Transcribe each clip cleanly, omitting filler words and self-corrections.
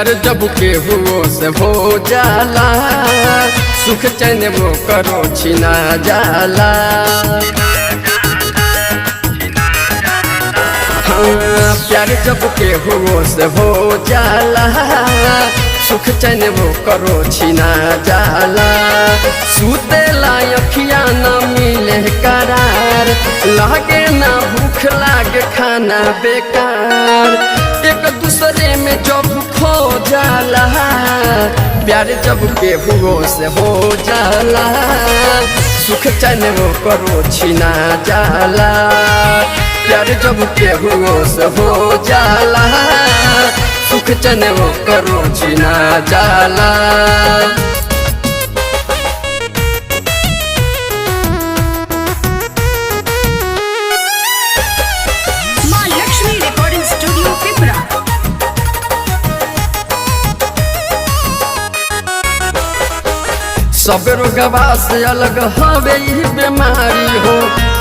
प्यार जब के हुओ से हो जाला, सुख चैन वो करो छिना जाला। हाँ, प्यार जब के हुओ से हो जाला, सुख चैन वो करो छिना जाला। सुतेला अखिया न मिले करार, लागे ना भूख लागे खाना बेकार, एक दूसरे में जब खो जाला। प्यार जब के हुओ से हो जाला, सुख चैन वो करो छिना जाला। प्यार जब के हुओ से हो जाला, सुख चैन वो करो छिना जाला। सब रोगवा से अलग हवे बीमारी हो,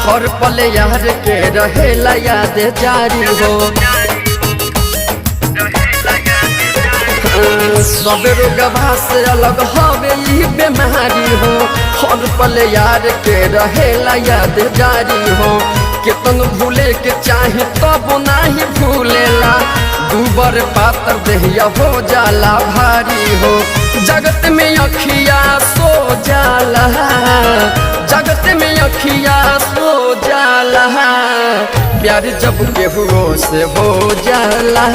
हर पल यार के रहेला याद जारी हो। सब रोगवा से अलग हवे बीमारी हो, हर पल यार के रहेला याद जारी हो। केतन भूले के चाहे तब नहीं भूलेला, दूबर पातर देहिया हो जाला भारी हो। जगत में अखिया सो जाला, जगत में अखिया सो जाला। प्यार जब के हुओ से हो जाला,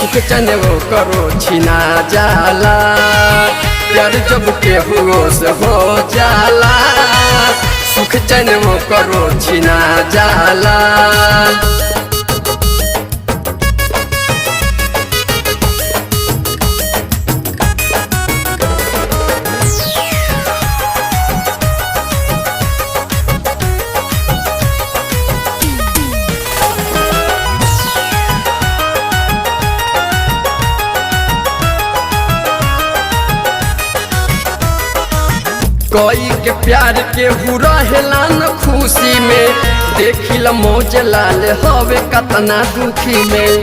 सुख चैन वो करो छिना जाला। प्यार जब के हुओ से हो जाला, सुख चैन वो करो छिना जाला। कोई के प्यार के हुरा हेला न खुशी में, देखिला मौज लाल हवे कतना दुखी में।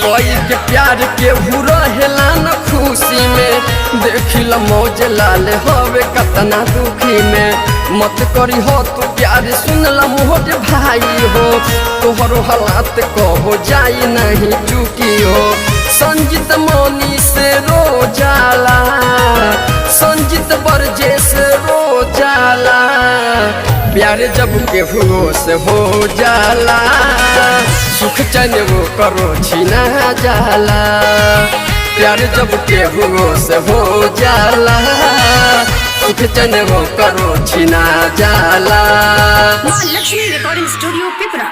कोई के प्यार के हुरा हेला न खुशी में, देखिला मौज लाल हवे कतना दुखी में। मत करी हो तू प्यार सुनला मोहर भाई हो, तोहरो हालात कहो जाई नहीं चुकी हो। संजीत मौनी से रो जाला, संजीत बरजे से रो जाला। प्यार जब के हुओ से हो जाला, सुख चैन वो करो छिना जाला। प्यार जब के हुओ से हो जाला, सुख चैन वो करो छिना जाला। लक्ष्मी रिकॉर्डिंग स्टूडियो पिपरा।